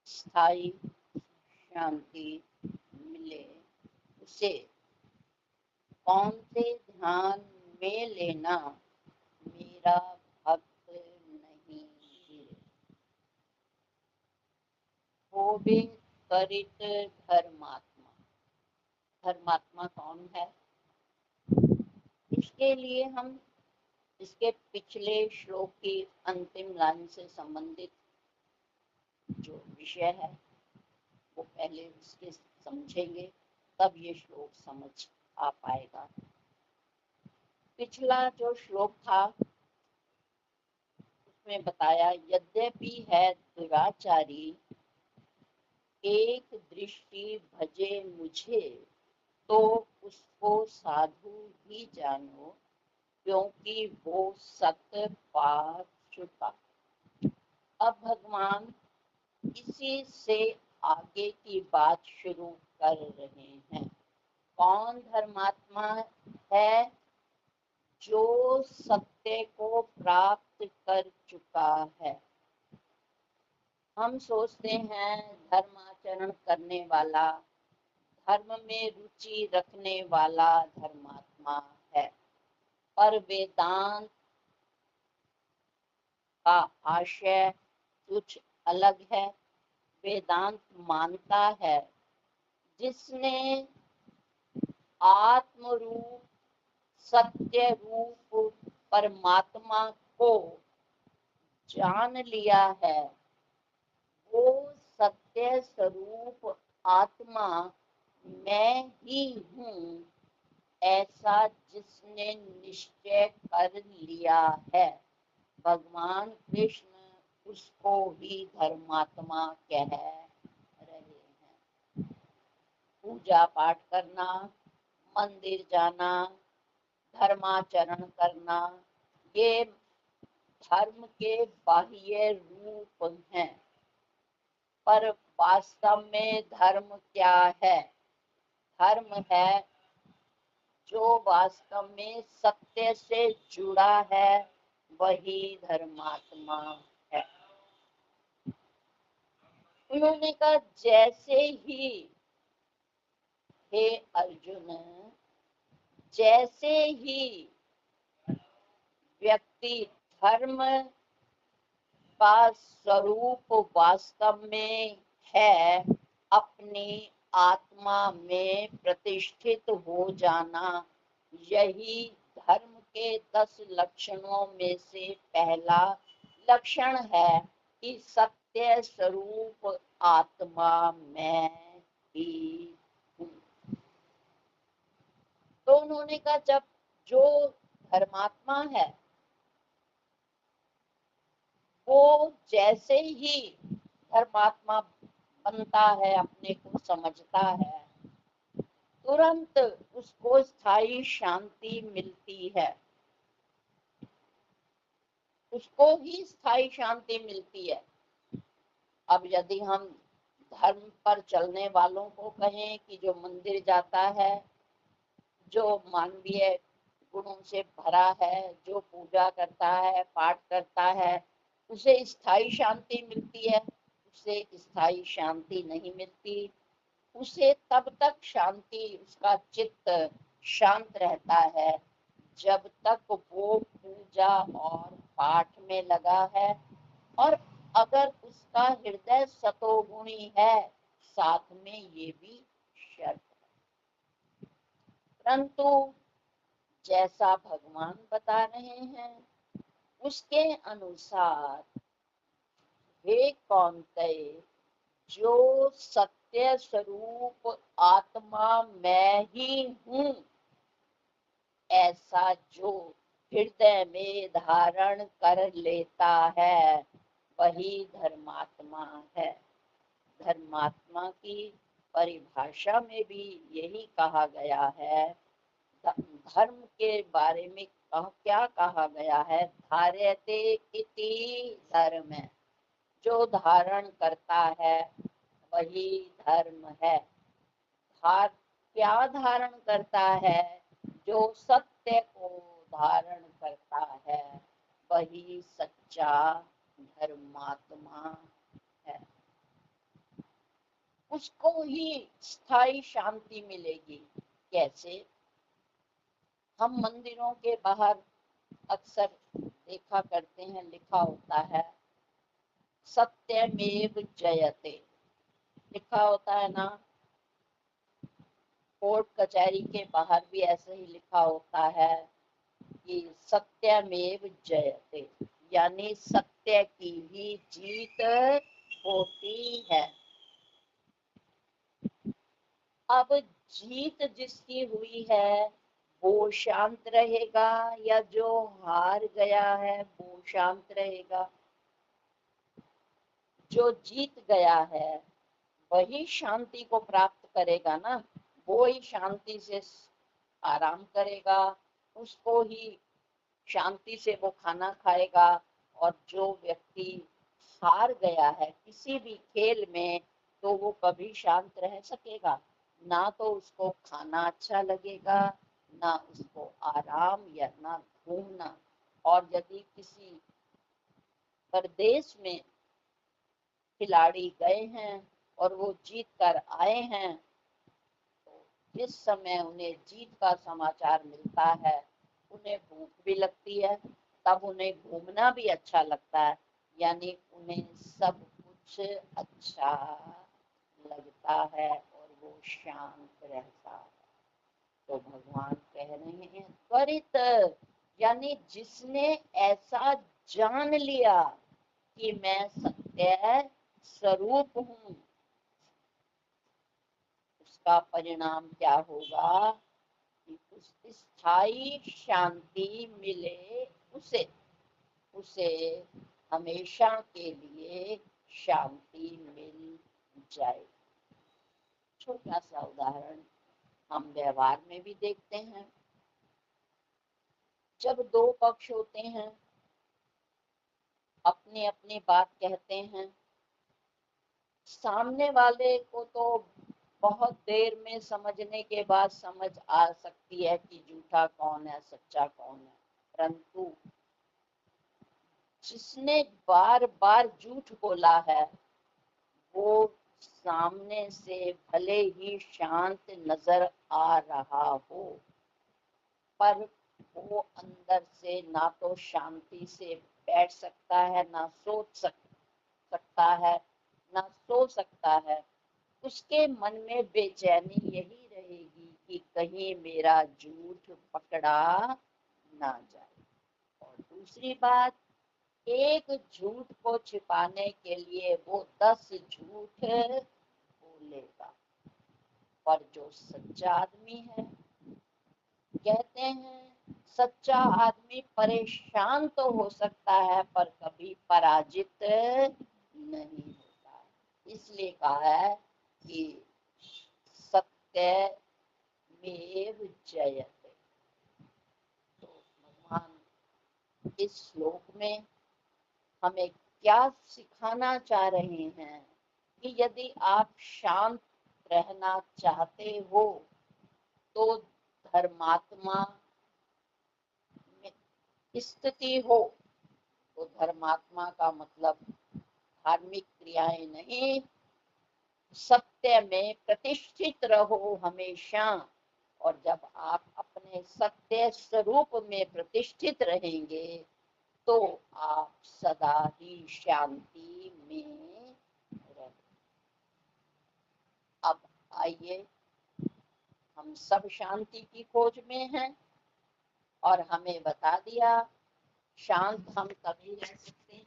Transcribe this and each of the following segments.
स्थायी शांति मिले उसे कौन से ध्यान में लेना मेरा भक्त नहीं गिरे। होवे त्वरित धर्मात्मा। धर्मात्मा कौन है? इसके लिए हम इसके पिछले श्लोक की अंतिम लाइन से संबंधित जो विषय है वो पहले उसके समझेंगे, तब ये श्लोक समझ आ पाएगा। पिछला जो श्लोक था उसमें बताया, यद्यपि है दुराचारी एक दृष्टि भजे मुझे, तो उसको साधु ही जानो, क्योंकि वो सत्य पा चुका। अब भगवान इसी से आगे की बात शुरू कर रहे हैं। कौन धर्मात्मा है? जो सत्य को प्राप्त कर चुका है। हम सोचते हैं धर्माचरण करने वाला, धर्म में रुचि रखने वाला धर्मात्मा है, पर वेदांत का आशय कुछ अलग है। वेदांत मानता है जिसने आत्म रूप सत्य रूप परमात्मा को जान लिया है, वो सत्य स्वरूप आत्मा मैं ही हूँ, ऐसा जिसने निश्चय कर लिया है, भगवान कृष्ण उसको ही धर्मात्मा कह रहे हैं। पूजा पाठ करना, मंदिर जाना, धर्माचरण करना, ये धर्म के बाह्य रूप हैं, पर वास्तव में धर्म क्या है? धर्म है जो वास्तव में सत्य से जुड़ा है, वही धर्मात्मा है। उन्होंने कहा, जैसे ही हे अर्जुन, जैसे ही व्यक्ति धर्म का स्वरूप वास्तव में है, अपनी आत्मा में प्रतिष्ठित हो जाना, यही धर्म के 10 लक्षणों में से पहला लक्षण है कि सत्य स्वरूप आत्मा मैं ही हूँ। तो उन्होंने कहा, जब जो धर्मात्मा है वो जैसे ही धर्मात्मा बनता है, अपने को समझता है, तुरंत उसको स्थायी शांति मिलती है। उसको ही स्थायी शांति मिलती है। अब यदि हम धर्म पर चलने वालों को कहें कि जो मंदिर जाता है, जो मानवीय गुणों से भरा है, जो पूजा करता है, पाठ करता है, उसे स्थायी शांति मिलती है? उसे स्थायी शांति नहीं मिलती। उसे तब तक शांति, उसका चित्त शांत रहता है जब तक वो पूजा और पाठ में लगा है, और अगर उसका हृदय सतोगुणी है, साथ में ये भी शर्त है। परंतु जैसा भगवान बता रहे हैं उसके अनुसार, हे कौन्तेय, जो सत्य स्वरूप आत्मा मैं ही हूँ, ऐसा जो हृदय में धारण कर लेता है, वही धर्मात्मा है। धर्मात्मा की परिभाषा में भी यही कहा गया है। धर्म के बारे में क्या कहा गया है? धार्यते इति धर्म, जो धारण करता है वही धर्म है। क्या धारण करता है? जो सत्य को धारण करता है, वही सच्चा धर्मात्मा है। उसको ही स्थायी शांति मिलेगी। कैसे? हम मंदिरों के बाहर अक्सर देखा करते हैं, लिखा होता है सत्यमेव जयते, लिखा होता है ना। कोर्ट कचहरी के बाहर भी ऐसे ही लिखा होता है कि सत्यमेव जयते, यानी सत्य की ही जीत होती है। अब जीत जिसकी हुई है वो शांत रहेगा, या जो हार गया है वो शांत रहेगा? जो जीत गया है वही शांति को प्राप्त करेगा ना, वो ही शांति से आराम करेगा, उसको ही शांति से वो खाना खाएगा। और जो व्यक्ति हार गया है किसी भी खेल में, तो वो कभी शांत रह सकेगा? ना तो उसको खाना अच्छा लगेगा, ना उसको आराम, या ना घूमना। और यदि किसी प्रदेश में खिलाड़ी गए हैं और वो जीत कर आए हैं, तो जिस समय उन्हें जीत का समाचार मिलता है उन्हें भूख भी लगती है, तब उन्हें घूमना भी अच्छा लगता है, यानी उन्हें सब कुछ अच्छा लगता है और वो शांत रहता है। तो भगवान कह रहे हैं त्वरित, यानी जिसने ऐसा जान लिया कि मैं सत्य स्वरूप हूँ, उसका परिणाम क्या होगा कि उस स्थायी शांति मिले उसे, उसे हमेशा के लिए शांति मिल जाए। छोटा सा उदाहरण हम व्यवहार में भी देखते हैं। जब दो पक्ष होते हैं, अपनी अपनी बात कहते हैं, सामने वाले को तो बहुत देर में समझने के बाद समझ आ सकती है कि झूठा कौन है सच्चा कौन है, परंतु जिसने बार बार झूठ बोला है वो सामने से भले ही शांत नजर आ रहा हो, पर वो अंदर से ना तो शांति से बैठ सकता है, ना सोच सकता है, ना सो सकता है। उसके मन में बेचैनी यही रहेगी कि कहीं मेरा झूठ पकड़ा ना जाए। और दूसरी बात, एक झूठ को छिपाने के लिए वो 10 झूठ बोलेगा। पर जो सच्चा आदमी है, कहते हैं सच्चा आदमी परेशान तो हो सकता है पर कभी पराजित नहीं होता। इसलिए कहा है कि सत्य मेव जयते। तो भगवान इस श्लोक में हमें क्या सिखाना चाह रहे हैं कि यदि आप शांत रहना चाहते हो तो धर्मात्मा में स्थिति हो। तो धर्मात्मा का मतलब धार्मिक क्रियाएं नहीं, सत्य में प्रतिष्ठित रहो हमेशा। और जब आप अपने सत्य स्वरूप में प्रतिष्ठित रहेंगे तो आप सदा ही शांति में रहेंगे। अब आइए, हम सब शांति की खोज में हैं और हमें बता दिया शांत हम तभी रह सकते हैं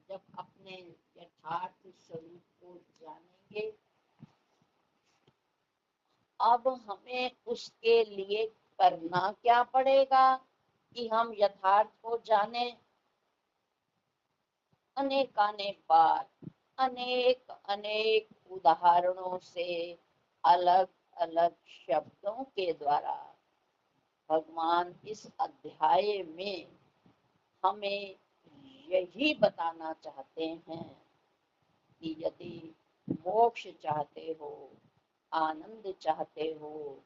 जब अपने यथार्थ स्वरूप को जानेंगे। अब हमें उसके लिए करना क्या पड़ेगा कि हम यथार्थ को जाने? अनेकानेक बार, अनेक अनेक उदाहरणों से, अलग अलग शब्दों के द्वारा भगवान इस अध्याय में हमें यही बताना चाहते हैं कि यदि मोक्ष चाहते हो, आनंद चाहते हो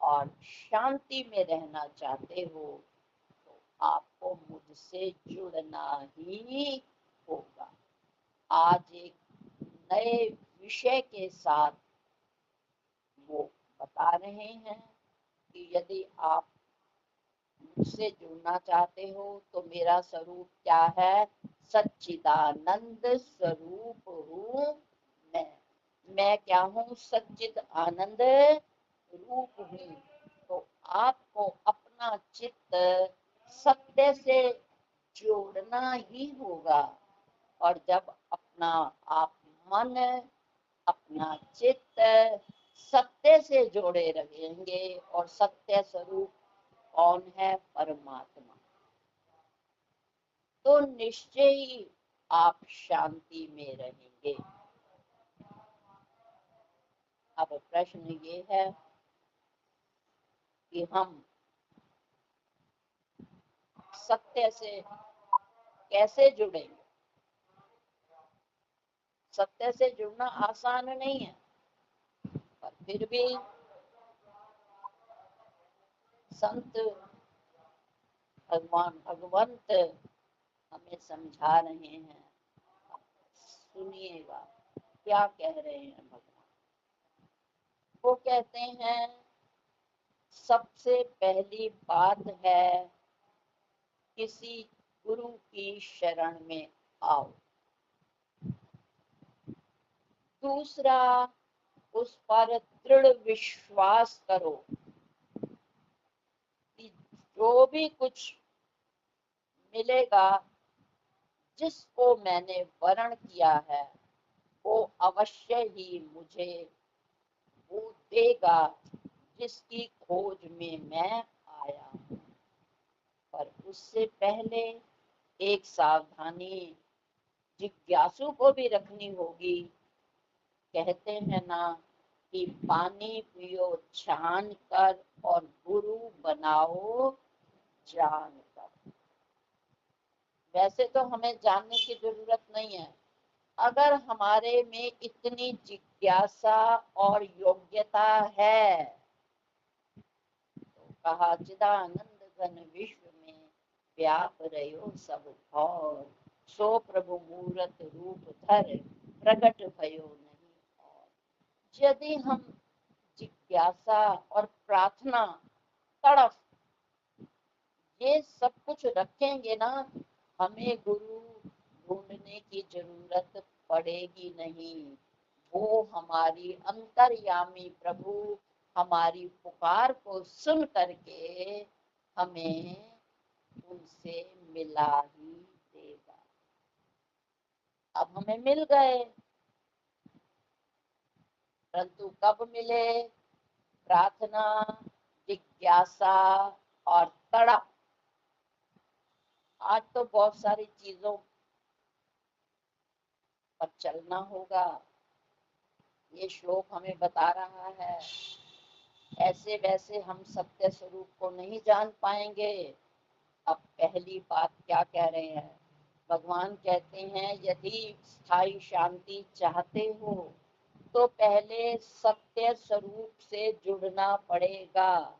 और शांति में रहना चाहते हो तो आपको मुझसे जुड़ना ही होगा। आज एक नए विषय के साथ वो बता रहे हैं कि यदि आप मुझसे जुड़ना चाहते हो तो मेरा स्वरूप क्या है, सच्चिदानंद स्वरूप हूँ मैं क्या हूँ, सच्चिद आनंद रूप हूँ। तो आपको अपना चित्त सत्य से जोड़ना ही होगा, और जब अपना आप मन अपना चित्त सत्य से जोड़े रहेंगे, और सत्य स्वरूप कौन है, परमात्मा, तो निश्चय ही आप शांति में रहेंगे। अब प्रश्न ये है कि हम सत्य से कैसे जुड़ेंगे। सत्य से जुड़ना आसान नहीं है, पर फिर भी संत भगवंत हमें समझा रहे हैं। सुनिएगा क्या कह रहे हैं भगवान। वो कहते हैं सबसे पहली बात है किसी गुरु की शरण में आओ। दूसरा, उस पर दृढ़ विश्वास करो कि जो भी कुछ मिलेगा, जिसको मैंने वर्ण किया है, वो अवश्य ही मुझे वो देगा जिसकी खोज में मैं आया हूँ। पर उससे पहले एक सावधानी जिज्ञासु को भी रखनी होगी। कहते हैं ना कि पानी पियो छान कर और गुरु बनाओ जान कर। वैसे तो हमें जानने की जरूरत नहीं है, अगर हमारे में इतनी जिज्ञासा और योग्यता है तो कहा चिदानंद घन विश्व में व्याप रहो सब और, सो प्रभु मूरत रूप धर प्रकट भयो नहीं और। यदि हम जिज्ञासा और प्रार्थना, तड़फ, ये सब कुछ रखेंगे ना, हमें गुरु ढूंढने की जरूरत पड़ेगी नहीं। वो हमारी अंतर्यामी प्रभु हमारी पुकार को सुन करके हमें उनसे मिला ही देगा। अब हमें मिल गए, परंतु कब मिले, प्रार्थना, जिज्ञासा और तड़प। आज तो बहुत सारी चीजों पर चलना होगा, ये श्लोक हमें बता रहा है। ऐसे वैसे हम सत्य स्वरूप को नहीं जान पाएंगे। अब पहली बात क्या कह रहे हैं भगवान, कहते हैं यदि स्थायी शांति चाहते हो तो पहले सत्य स्वरूप से जुड़ना पड़ेगा।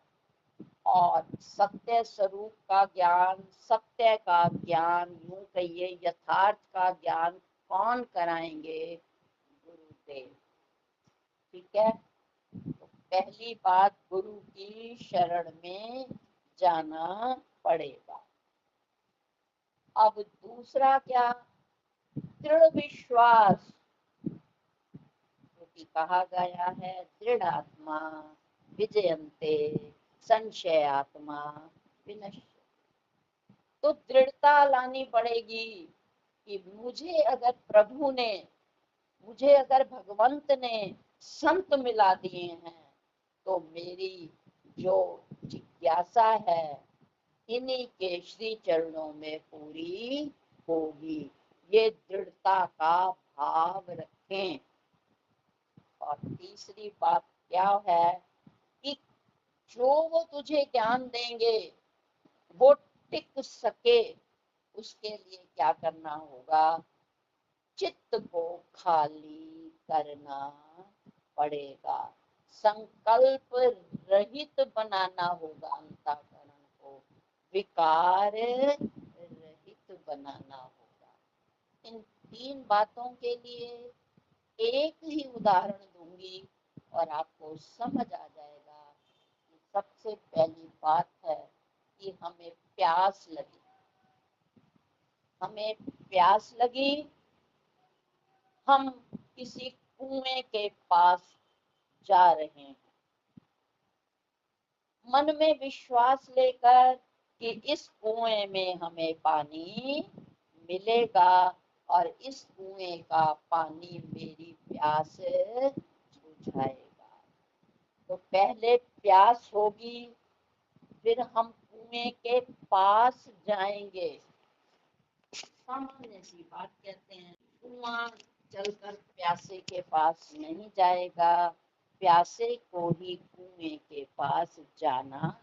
और सत्य स्वरूप का ज्ञान, सत्य का ज्ञान, यूं कहिए यथार्थ का ज्ञान कौन कराएंगे, गुरुदेव। ठीक है, तो पहली बात गुरु की शरण में जाना पड़ेगा। अब दूसरा क्या, दृढ़ विश्वास, क्योंकि कहा गया है दृढ़ आत्मा विजयन्ते संशय आत्मा विनश्य। तो दृढ़ता लानी पड़ेगी कि मुझे अगर प्रभु ने, मुझे अगर भगवंत ने संत मिला दिए हैं तो मेरी जो जिज्ञासा है इन्हीं के श्री चरणों में पूरी होगी। ये दृढ़ता का भाव रखें। और तीसरी बात क्या है कि जो वो तुझे ज्ञान देंगे वो टिक सके, उसके लिए क्या करना होगा, चित्त को खाली करना पड़ेगा, संकल्प रहित बनाना होगा, अंतःकरण को विकार रहित बनाना होगा। इन तीन बातों के लिए एक ही उदाहरण दूंगी और आपको समझ आ जाएगा कि सबसे पहली बात है कि हमें प्यास लगी। हमें प्यास लगी, हम किसी कुएं के पास जा रहे हैं, मन में विश्वास लेकर कि इस कुएं में हमें पानी मिलेगा और इस कुएं का पानी मेरी प्यास बुझाएगा। तो पहले प्यास होगी, फिर हम कुएं के पास जाएंगे। सामान्य सी बात कहते हैं, कुआं चलकर प्यासे के पास नहीं जाएगा, प्यासे को ही कुएं के पास जाना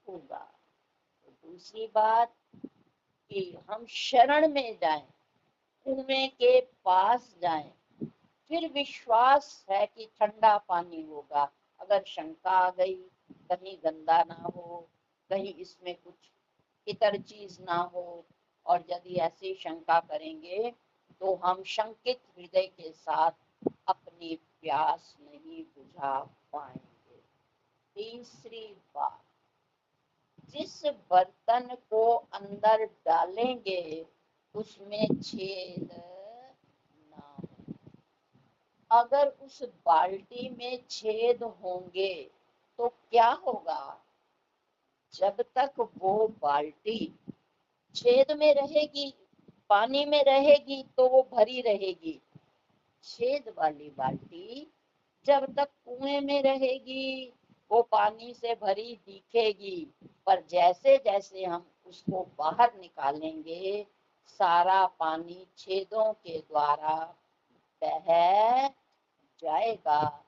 होगा। तो दूसरी बात कि हम शरण में जाएं, कुएं के पास जाएं, फिर विश्वास है कि ठंडा पानी होगा। अगर शंका आ गई कहीं गंदा ना हो, कहीं इसमें कुछ इतर चीज ना हो, और यदि ऐसी शंका करेंगे तो हम शंकित हृदय के साथ अपनी प्यास नहीं बुझा पाएंगे। तीसरी बात, जिस बर्तन को अंदर डालेंगे उसमें छेद ना हो। अगर उस बाल्टी में छेद होंगे तो क्या होगा? जब तक वो बाल्टी छेद में रहेगी, पानी में रहेगी तो वो भरी रहेगी। छेद वाली बाल्टी जब तक कुएं में रहेगी वो पानी से भरी दिखेगी, पर जैसे जैसे हम उसको बाहर निकालेंगे सारा पानी छेदों के द्वारा बह जाएगा।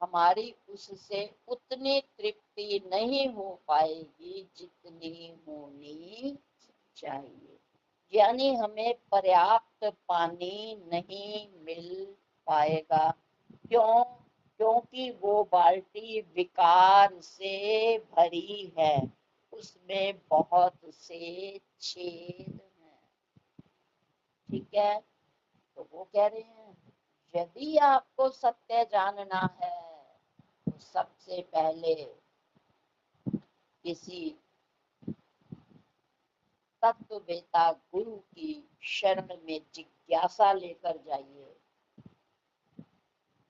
हमारी उससे उतनी तृप्ति नहीं हो पाएगी जितनी होनी चाहिए, यानी हमें पर्याप्त पानी नहीं मिल पाएगा। क्यों? क्योंकि वो बाल्टी विकार से भरी है, उसमें बहुत से छेद हैं। ठीक है, तो वो कह रहे हैं यदि आपको सत्य जानना है तो सबसे पहले किसी तत्ववेता गुरु की शरण में जिज्ञासा लेकर जाइए।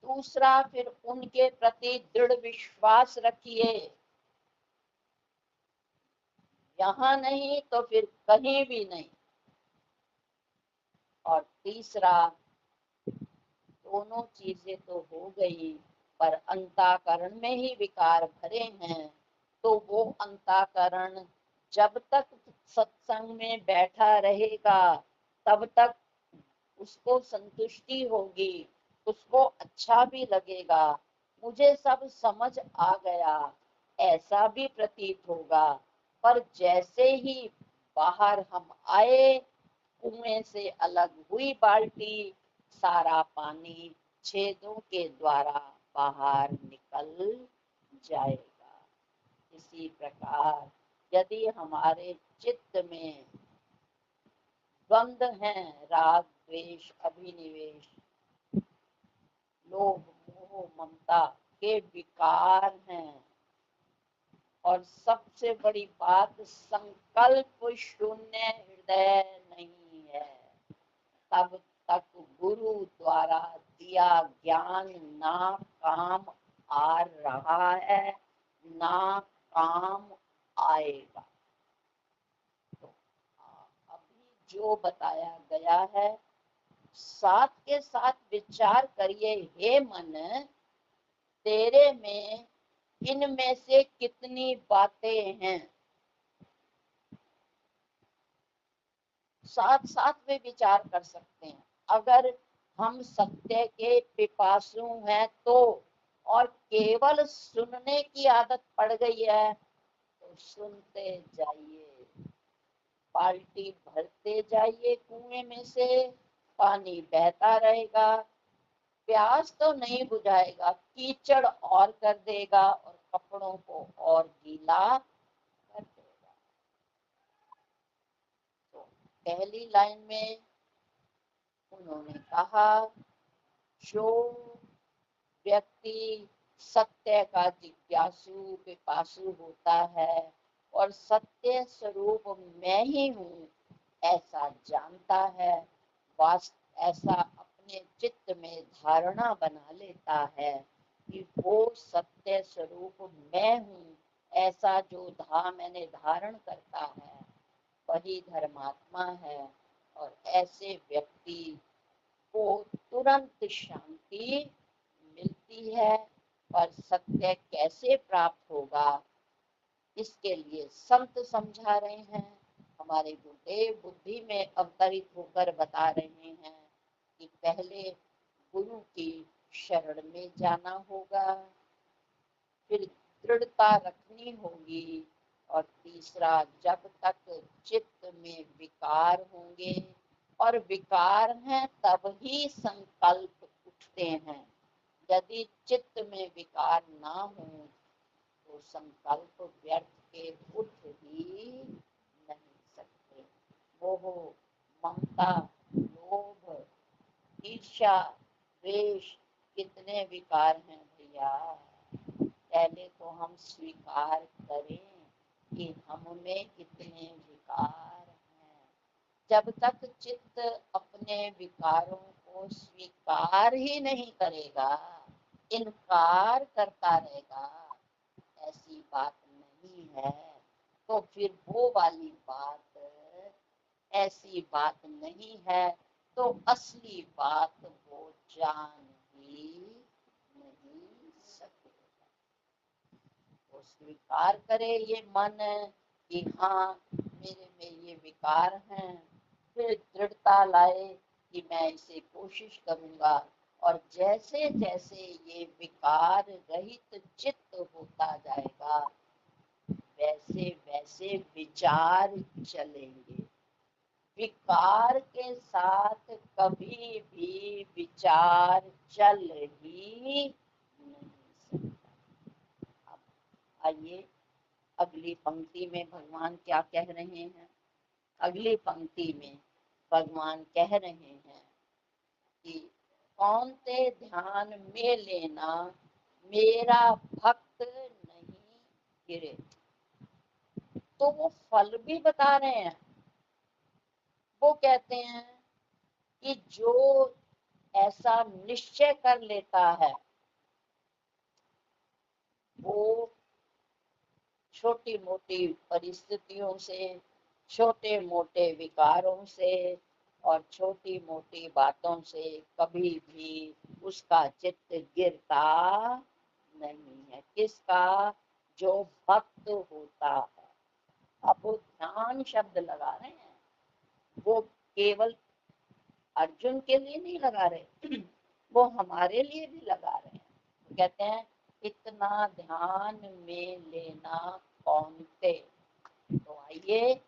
दूसरा, फिर उनके प्रति दृढ़ विश्वास रखिए, यहाँ नहीं तो फिर कहीं भी नहीं। और तीसरा, दोनों चीजें तो हो गई, पर अंतःकरण में ही विकार भरे हैं, तो वो अंतःकरण जब तक सत्संग में बैठा रहेगा तब तक उसको संतुष्टि होगी, उसको अच्छा भी लगेगा, मुझे सब समझ आ गया ऐसा भी प्रतीत होगा। पर जैसे ही बाहर हम आए, कुएं से अलग हुई बाल्टी, सारा पानी छेदों के द्वारा बाहर निकल जाएगा। इसी प्रकार यदि हमारे चित्त में द्वंद हैं, राग द्वेष अभिनिवेश लोभ मोह ममता के विकार हैं, और सबसे बड़ी बात संकल्प शून्य हृदय नहीं है, तब तक गुरु द्वारा दिया ज्ञान ना काम आ रहा है ना काम आएगा। तो अभी जो बताया गया है साथ के साथ विचार करिए, हे मन तेरे में इनमें से कितनी बातें हैं। साथ साथ में विचार कर सकते हैं। अगर हम सत्य के पिपासु हैं तो, और केवल सुनने की आदत पड़ गई है तो सुनते जाइए, बाल्टी भरते जाइए, कुएं में से पानी बहता रहेगा, प्यास तो नहीं बुझाएगा, कीचड़ और कर देगा और कपड़ों को और गीला कर देगा। तो पहली लाइन में उन्होंने कहा जो व्यक्ति सत्य का जिज्ञासु पिपासु होता है और सत्य स्वरूप मैं ही हूँ ऐसा जानता है, ऐसा अपने चित्त में धारणा बना लेता है कि वो सत्य स्वरूप मैं हूँ, ऐसा जो मैंने धारण करता है वही धर्मात्मा है। और ऐसे व्यक्ति को तुरंत शांति मिलती है। पर सत्य कैसे प्राप्त होगा इसके लिए संत समझा रहे हैं, हमारे गुरुदेव बुद्धि में अवतरित होकर बता रहे हैं कि पहले गुरु की शरण में जाना होगा, फिर दृढ़ता रखनी होगी, और तीसरा जब तक चित्त में विकार होंगे, और विकार हैं तब ही संकल्प उठते हैं। यदि चित्त में विकार ना हो तो संकल्प व्यर्थ के उठ ही नहीं सकते। मोह, ममता, लोभ, ईर्ष्या, द्वेष कितने विकार हैं भैया। पहले तो हम स्वीकार करें कि हम में कितने विकार हैं। जब तक चित्त अपने विकारों को स्वीकार ही नहीं करेगा, इनकार करता रहेगा, ऐसी बात नहीं है, तो फिर वो वाली बात ऐसी बात नहीं है, तो असली बात वो जान ही नहीं सकेगा। वो स्वीकार करे ये मन कि हाँ मेरे में ये विकार हैं, फिर दृढ़ता लाए कि मैं इसे कोशिश करूंगा, और जैसे जैसे ये विकार रहित चित्त होता जाएगा वैसे वैसे विचार चलेंगे। विकार के साथ कभी भी विचार चल ही नहीं सकता। अब आइए अगली पंक्ति में भगवान क्या कह रहे हैं। अगली पंक्ति में भगवान कह रहे हैं कि कौन ते ध्यान में लेना मेरा भक्त नहीं गिरे। तो वो फल भी बता रहे हैं। वो कहते हैं कि जो ऐसा निश्चय कर लेता है वो छोटी मोटी परिस्थितियों से, छोटे मोटे विकारों से और छोटी मोटी बातों से कभी भी उसका चित्त गिरता नहीं है। किसका? जो भक्त होता है। अब वो ध्यान शब्द लगा रहे हैं, वो केवल अर्जुन के लिए नहीं लगा रहे, वो हमारे लिए भी लगा रहे हैं। तो कहते हैं इतना ध्यान में लेना कौन थे। तो आइए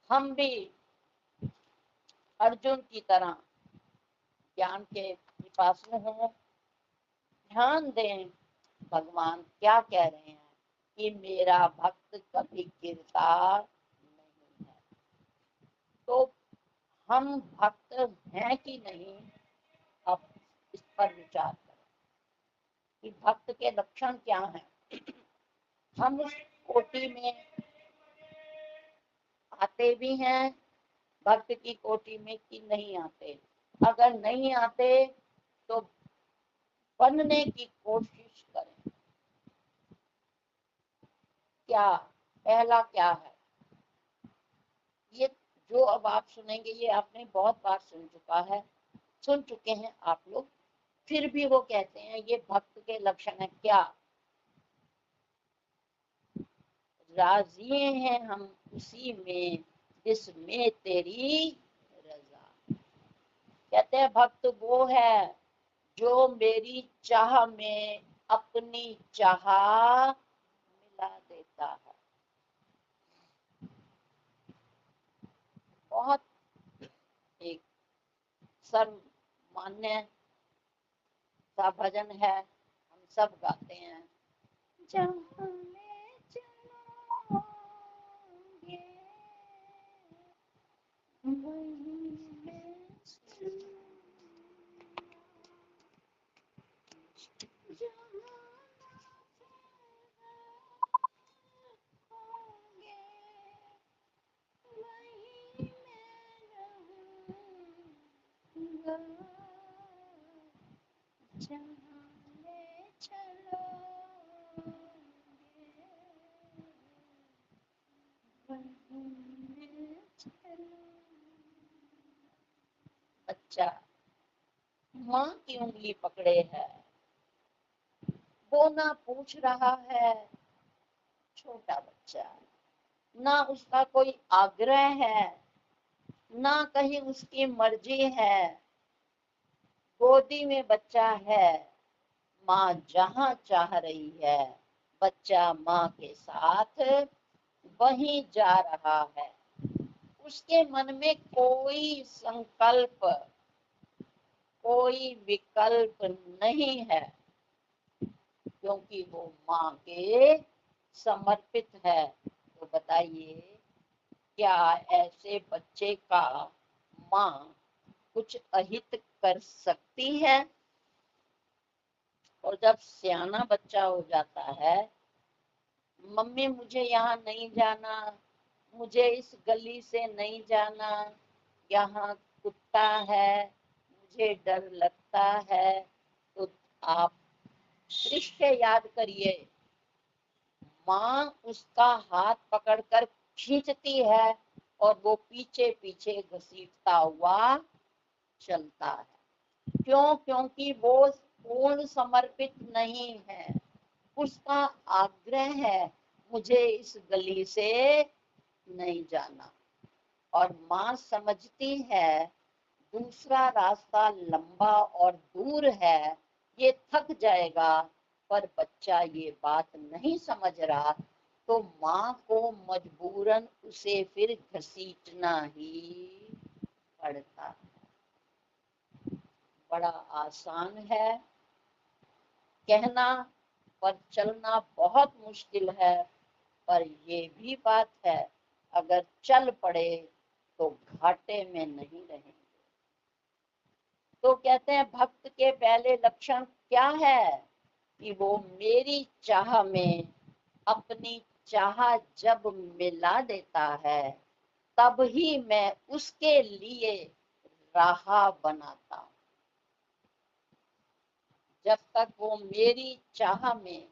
हम भी अर्जुन की तरह ज्ञान के पिपासु हों, ध्यान दें भगवान क्या कह रहे हैं कि मेरा भक्त कभी गिरता नहीं है। तो हम भक्त हैं कि नहीं, अब इस पर विचार करें कि भक्त के लक्षण क्या हैं। हम इस कोटि में आते भी हैं भक्त की कोटि में कि नहीं आते। अगर नहीं आते तो बनने की कोशिश करें। क्या पहला क्या है, ये जो अब आप सुनेंगे ये आपने बहुत बार सुन चुके हैं आप लोग, फिर भी वो कहते हैं ये भक्त के लक्षण है। क्या? राजी हैं हम उसी में जिसमें तेरी रजा। कहते हैं भक्त वो है जो मेरी चाह में अपनी चाह मिला देता है। बहुत एक सर्वमान्य सा भजन है, हम सब गाते हैं। जहाँ ले चलोगे वहीं मैं जाऊंगा जहाँ ले चलोगे वहीं मैं चलूंगा। बच्चा माँ की उंगली पकड़े है, वो ना पूछ रहा है, छोटा बच्चा, ना उसका कोई आग्रह है, ना कहीं उसकी मर्जी है, गोदी में बच्चा है, माँ जहाँ चाह रही है बच्चा माँ के साथ वहीं जा रहा है। उसके मन में कोई संकल्प, कोई विकल्प नहीं है, क्योंकि वो माँ के समर्पित है। तो बताइए, क्या ऐसे बच्चे का माँ कुछ अहित कर सकती है? और जब सियाना बच्चा हो जाता है, मम्मी मुझे यहाँ नहीं जाना, मुझे इस गली से नहीं जाना, यहाँ कुत्ता है, मुझे डर लगता है, तो आप दृश्य याद करिए, माँ उसका हाथ पकड़कर खींचती है और वो पीछे पीछे घसीटता हुआ चलता है। क्यों? क्योंकि वो पूर्ण समर्पित नहीं है, उसका आग्रह है मुझे इस गली से नहीं जाना। और माँ समझती है दूसरा रास्ता लंबा और दूर है, ये थक जाएगा, पर बच्चा ये बात नहीं समझ रहा, तो माँ को मजबूरन उसे फिर घसीटना ही पड़ता है। बड़ा आसान है कहना, पर चलना बहुत मुश्किल है। पर ये भी बात है, अगर चल पड़े तो घाटे में नहीं रहेंगे। तो कहते हैं भक्त के पहले लक्षण क्या है? कि वो मेरी चाह में अपनी चाह जब मिला देता है, तब ही मैं उसके लिए राह बनाता हूँ। जब तक वो मेरी चाह में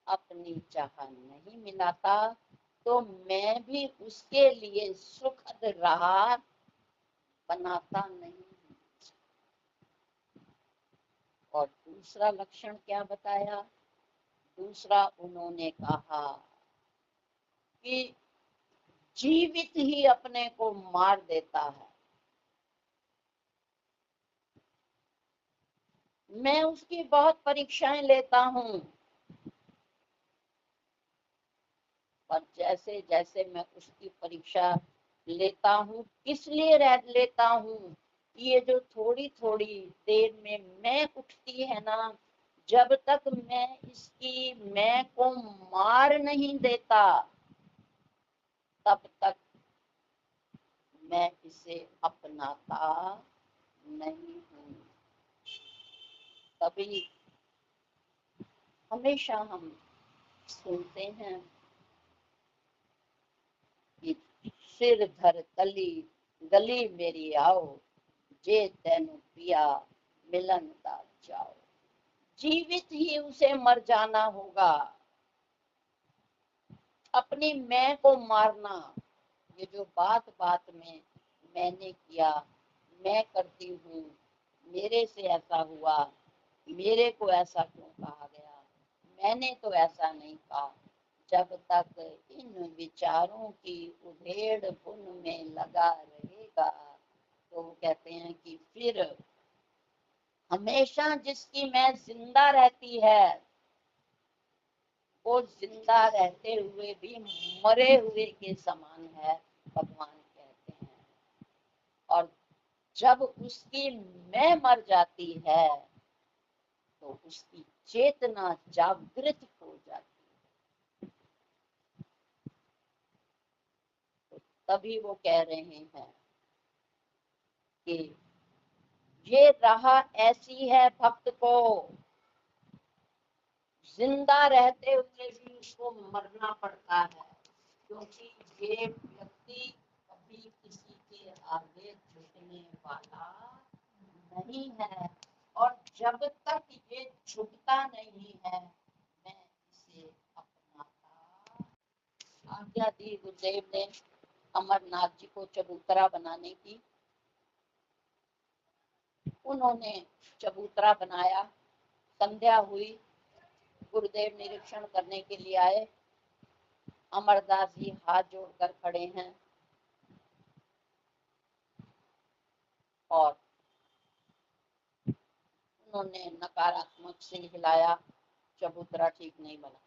अपनी चाह नहीं मिलाता, तो मैं भी उसके लिए सुखद राह बनाता नहीं। और दूसरा लक्षण क्या बताया? दूसरा उन्होंने कहा कि जीवित ही अपने को मार देता है। मैं उसकी बहुत परीक्षाएं लेता हूँ, पर जैसे जैसे मैं उसकी परीक्षा लेता हूँ, किस लिए लेता हूँ? ये जो थोड़ी थोड़ी देर में मैं उठती है ना, जब तक मैं इसकी मैं को मार नहीं देता, तब तक मैं इसे अपनाता नहीं हूँ। तभी हमेशा हम सुनते हैं कि सिर धर तली गली मेरी आओ, जे तेनु पिया मिलन दा जाओ। जीवित ही उसे मर जाना होगा। अपनी मैं को मारना, ये जो बात बात में मैंने किया, मैं करती हूँ, मेरे से ऐसा हुआ, मेरे को ऐसा क्यों कहा गया, मैंने तो ऐसा नहीं कहा, जब तक इन विचारों की उधेड़ बुन में लगा रहेगा, तो कहते हैं कि फिर हमेशा जिसकी मैं जिंदा रहती है, वो जिंदा रहते हुए भी मरे हुए के समान है, भगवान कहते हैं। और जब उसकी मैं मर जाती है, तो उसकी चेतना जागृत हो जाती है। तो तभी वो कह रहे हैं कि ये राह ऐसी है, भक्त को जिंदा रहते हुए भी उसको मरना पड़ता है, क्योंकि ये व्यक्ति कभी किसी के आगे झुकने वाला नहीं है, और जब तक ये छूटता नहीं है मैं इसे अपनाता। आज्ञा दी गुरुदेव ने अमरनाथ जी को चबूतरा बनाने की। उन्होंने चबूतरा बनाया। संध्या हुई, गुरुदेव निरीक्षण करने के लिए आए। अमरदास जी हाथ जोड़कर खड़े हैं और उन्होंने नकारात्मक से हिलाया, चबूतरा ठीक नहीं बना।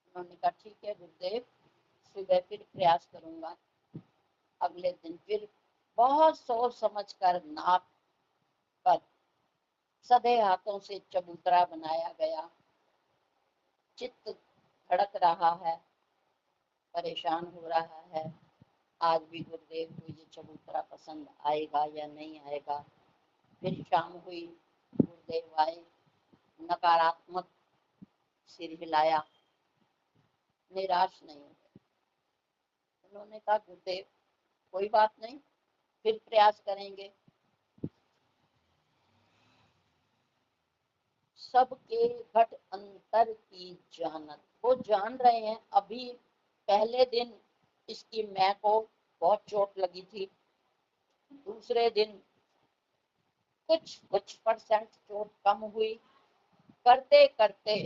उन्होंने कहा ठीक है गुरुदेव, सुबह फिर प्रयास करूंगा। अगले दिन फिर बहुत सोच समझ कर नाप कर सधे हाथों से चबूतरा बनाया गया। चित्त धड़क रहा है, परेशान हो रहा है, आज भी गुरुदेव को ये चबूतरा पसंद आएगा या नहीं आएगा। फिर शाम हुई, गुरुदेव आए, नकारात्मक सिर हिलाया, निराश नहीं हुए। उन्होंने कहा गुरुदेव कोई बात नहीं, फिर प्रयास करेंगे। सबके घट अंतर की जानत, वो जान रहे हैं। अभी पहले दिन इसकी मैं को बहुत चोट लगी थी, दूसरे दिन कुछ परसेंट चोट कम हुई। करते करते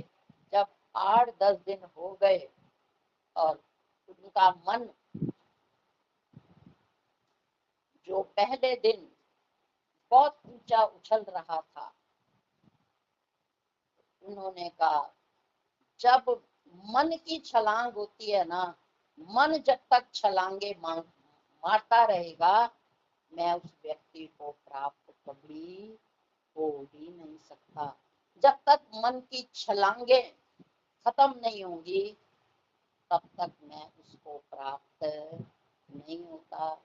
जब 8-10 दिन हो गए और उनका मन जो पहले दिन बहुत ऊंचा उछल रहा था, उन्होंने कहा जब मन की छलांग होती है ना, मन जब तक छलांगे मारता रहेगा, मैं उस व्यक्ति को प्राप्त कभी हो ही नहीं सकता। जब तक मन की छलांगे खत्म नहीं होंगी, तब तक मैं उसको प्राप्त नहीं होता।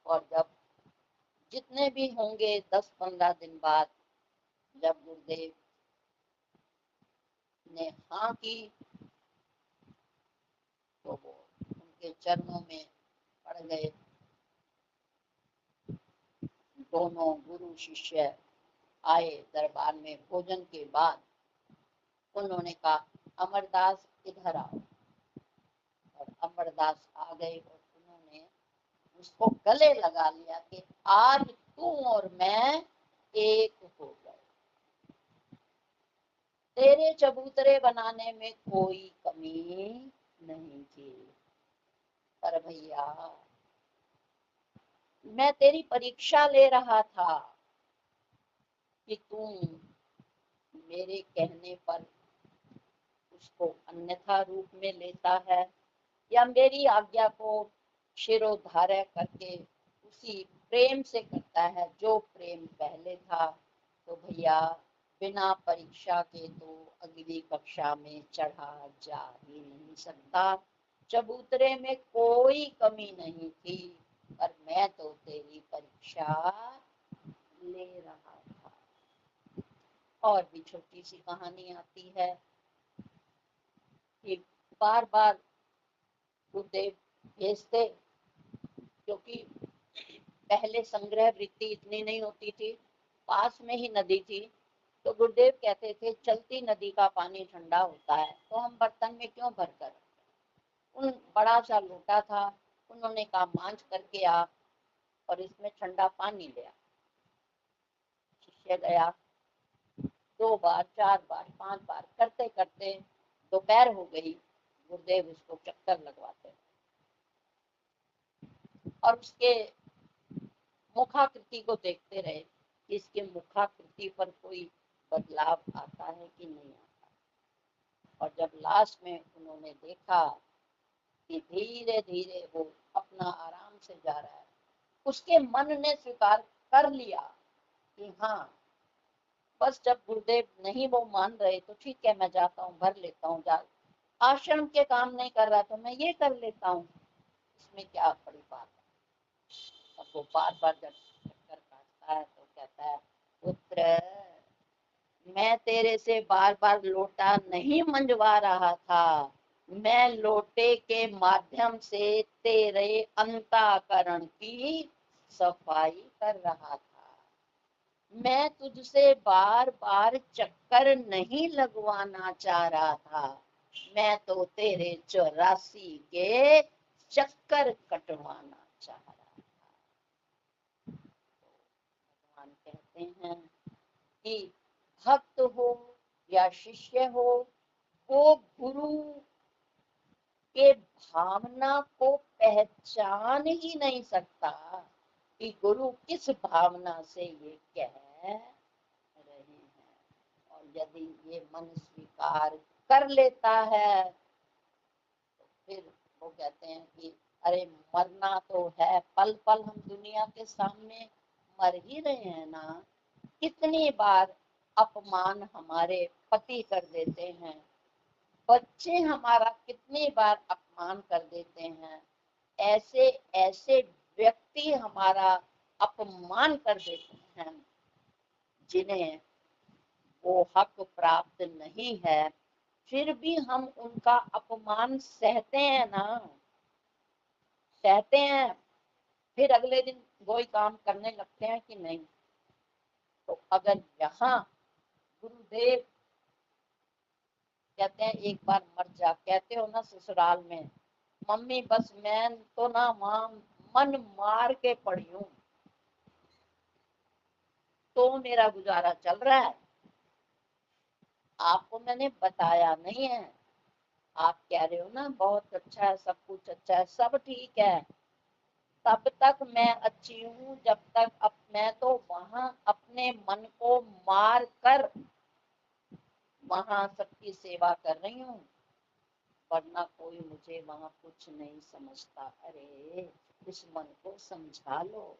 और जब जितने भी होंगे 10-15 दिन बाद, जब गुरुदेव ने हाँ की, तो वो उनके चरणों में पड़ गए। दोनों गुरु शिष्य आए दरबार में। भोजन के बाद उन्होंने कहा अमरदास इधर आओ, और अमरदास आ गए और उन्होंने उसको गले लगा लिया कि आज तू और मैं एक हो गए। तेरे चबूतरे बनाने में कोई कमी नहीं थी, पर भैया मैं तेरी परीक्षा ले रहा था कि तू मेरे कहने पर उसको अन्यथा रूप में लेता है या मेरी आज्ञा को शिरोधार्य करके उसी प्रेम से करता है जो प्रेम पहले था। तो भैया बिना परीक्षा के तो अगली कक्षा में चढ़ा जा ही नहीं सकता। चबूतरे में कोई कमी नहीं थी, पर मैं तो तेरी परीक्षा ले रहा था। और भी छोटी सी कहानी आती है कि बार बार गुरुदेव भेजते, क्योंकि पहले संग्रह वृत्ति इतनी नहीं होती थी, पास में ही नदी थी। तो गुरुदेव कहते थे चलती नदी का पानी ठंडा होता है, तो हम बर्तन में क्यों भर कर। उन बड़ा सा लोटा था, उन्होंने कहा मांझ करके आ और इसमें ठंडा पानी ले आ। शिष्य गया, 2 बार 4 बार 5 बार करते करते दोपहर हो गई। गुरुदेव उसको चक्कर लगवाते और उसके मुखाकृति को देखते रहे कि इसके मुखाकृति पर कोई बदलाव आता है कि नहीं आता। और जब लास्ट में उन्होंने देखा कि धीरे धीरे वो अपना आराम से जा रहा है, उसके मन ने स्वीकार कर लिया कि हाँ, बस जब गुरुदेव नहीं वो मान रहे तो ठीक है, मैं जाता हूँ, भर लेता हूँ। जा आश्रम के काम नहीं कर रहा तो मैं ये कर लेता हूँ, इसमें क्या बड़ी बात है। अब वो बार बार जब चक्कर काटता है तो कहता है पुत्र, मैं तेरे से बार बार लोटा नहीं मंजवा रहा था, मैं लोटे के माध्यम से तेरे अंतःकरण की सफाई कर रहा था। मैं तुझसे बार बार चक्कर नहीं लगवाना चाह रहा था, मैं तो तेरे 84 के चक्कर कटवाना चाह रहा था। भगवान कहते हैं कि भक्त हो या शिष्य हो, वो गुरु के भावना को पहचान ही नहीं सकता कि गुरु किस भावना से ये कह रहे हैं। और यदि ये मन स्वीकार कर लेता है तो फिर वो कहते हैं कि अरे मरना तो है, पल पल हम दुनिया के सामने मर ही रहे हैं ना। कितनी बार अपमान हमारे पति कर देते हैं, बच्चे हमारा कितनी बार अपमान कर देते हैं, ऐसे ऐसे व्यक्ति हमारा अपमान कर देते हैं जिन्हें वो हक प्राप्त नहीं है, फिर भी हम उनका अपमान सहते हैं ना, सहते हैं। फिर अगले दिन वही काम करने लगते हैं कि नहीं। तो अगर यहाँ गुरुदेव कहते हैं एक बार मर जा, कहते हो ना ससुराल में, मम्मी बस मैं तो ना वहां मन मार के पड़ी हूं तो मेरा गुजारा चल रहा है, आपको मैंने बताया नहीं है। आप कह रहे हो ना बहुत अच्छा है, सब कुछ अच्छा है, सब ठीक है, तब तक मैं अच्छी हूँ जब तक मैं तो वहां अपने मन को मार कर वहां सबकी सेवा कर रही हूँ, वरना कोई मुझे वहां कुछ नहीं समझता। अरे इस मन को समझा लो,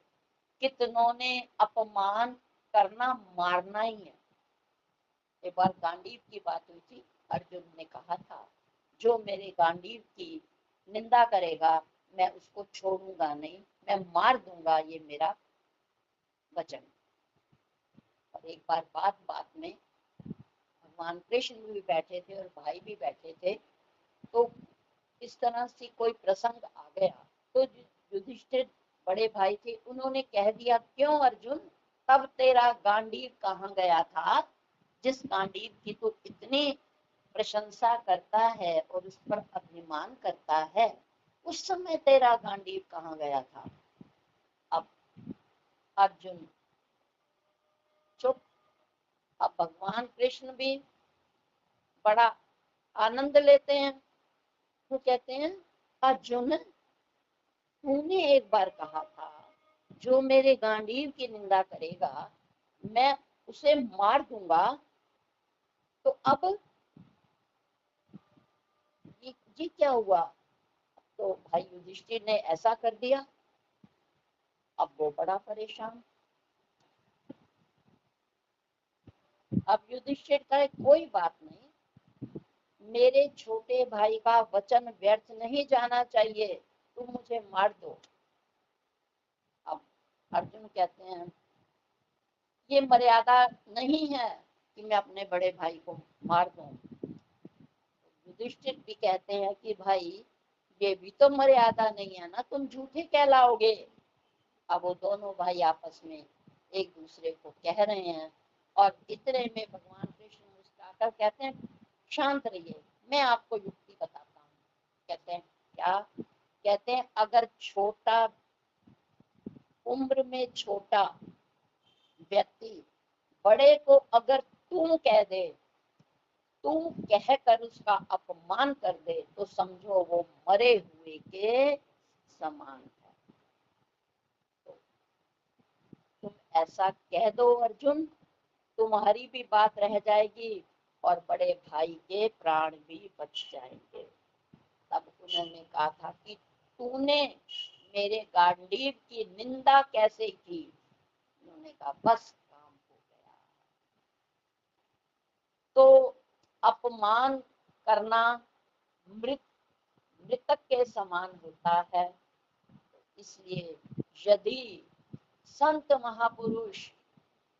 कितनों ने अपमान करना मारना ही है। एक बार गांडीव की बात हुई थी, अर्जुन ने कहा था जो मेरे गांडीव की निंदा करेगा मैं उसको छोड़ूंगा नहीं, मैं मार दूंगा, ये मेरा वचन। और एक बार बात बात में भगवान कृष्ण भी बैठे थे और भाई भी बैठे थे, तो इस तरह से कोई प्रसंग आ गया तो युधिष्ठिर बड़े भाई थे, उन्होंने कह दिया क्यों अर्जुन, तब तेरा गांडीव कहाँ गया था, जिस गांडीव की तो इतनी प्रशंसा करता है और उस पर अभिमान करता है, उस समय तेरा गांडीव कहाँ गया था। अब अर्जुन चुप। अब भगवान कृष्ण भी बड़ा आनंद लेते हैं, वो कहते हैं अर्जुन तूने एक बार कहा था जो मेरे गांडीव की निंदा करेगा मैं उसे मार दूंगा, तो अब ये क्या हुआ। तो भाई युधिष्ठिर ने ऐसा कर दिया, अब वो बड़ा परेशान। अब युधिष्ठिर का कोई बात नहीं, मेरे छोटे भाई का वचन व्यर्थ नहीं जाना चाहिए, तुम मुझे मार दो। अब अर्जुन कहते हैं ये मर्यादा नहीं है कि मैं अपने बड़े भाई को मार दूं। युधिष्ठिर भी कहते हैं कि भाई ये भी तो मर्यादा नहीं है ना, तुम झूठे कहलाओगे। अब वो दोनों भाई आपस में एक दूसरे को कह रहे हैं और इतने में भगवान कृष्ण मुस्कुराकर कहते हैं शांत रहिए, मैं आपको युक्ति बताता हूँ। कहते हैं क्या, कहते हैं अगर छोटा उम्र में छोटा व्यक्ति बड़े को अगर तू कह दे, तू कहकर उसका अपमान कर दे, तो समझो वो मरे हुए के समान है। तो तुम ऐसा कह दो अर्जुन, तुम्हारी भी बात रह जाएगी और बड़े भाई के प्राण भी बच जाएंगे। तब उन्होंने कहा था कि तूने मेरे गांडीव की निंदा कैसे की। उन्होंने कहा बस काम हो गया। तो अपमान करना मृत मृतक के समान होता है। इसलिए यदि संत महापुरुष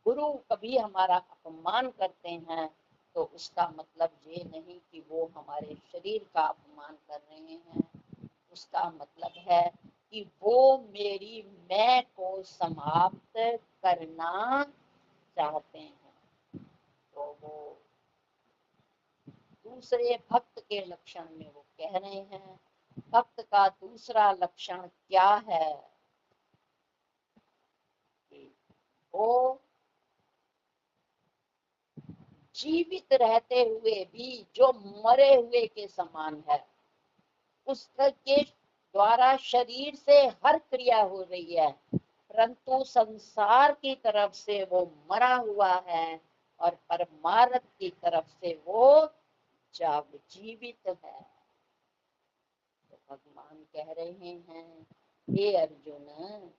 गुरु कभी हमारा अपमान करते हैं तो उसका मतलब ये नहीं कि वो हमारे शरीर का अपमान कर रहे हैं, उसका मतलब है कि वो मेरी मैं को समाप्त करना चाहते हैं। तो वो दूसरे भक्त के लक्षण में वो कह रहे हैं, भक्त का दूसरा लक्षण क्या है कि वो जीवित रहते हुए भी जो मरे हुए के समान है, उसके द्वारा शरीर से हर क्रिया हो रही है, परंतु संसार की तरफ से वो मरा हुआ है और परमार्थ की तरफ से वो जब जीवित है। तो भगवान कह रहे हैं, हे अर्जुन,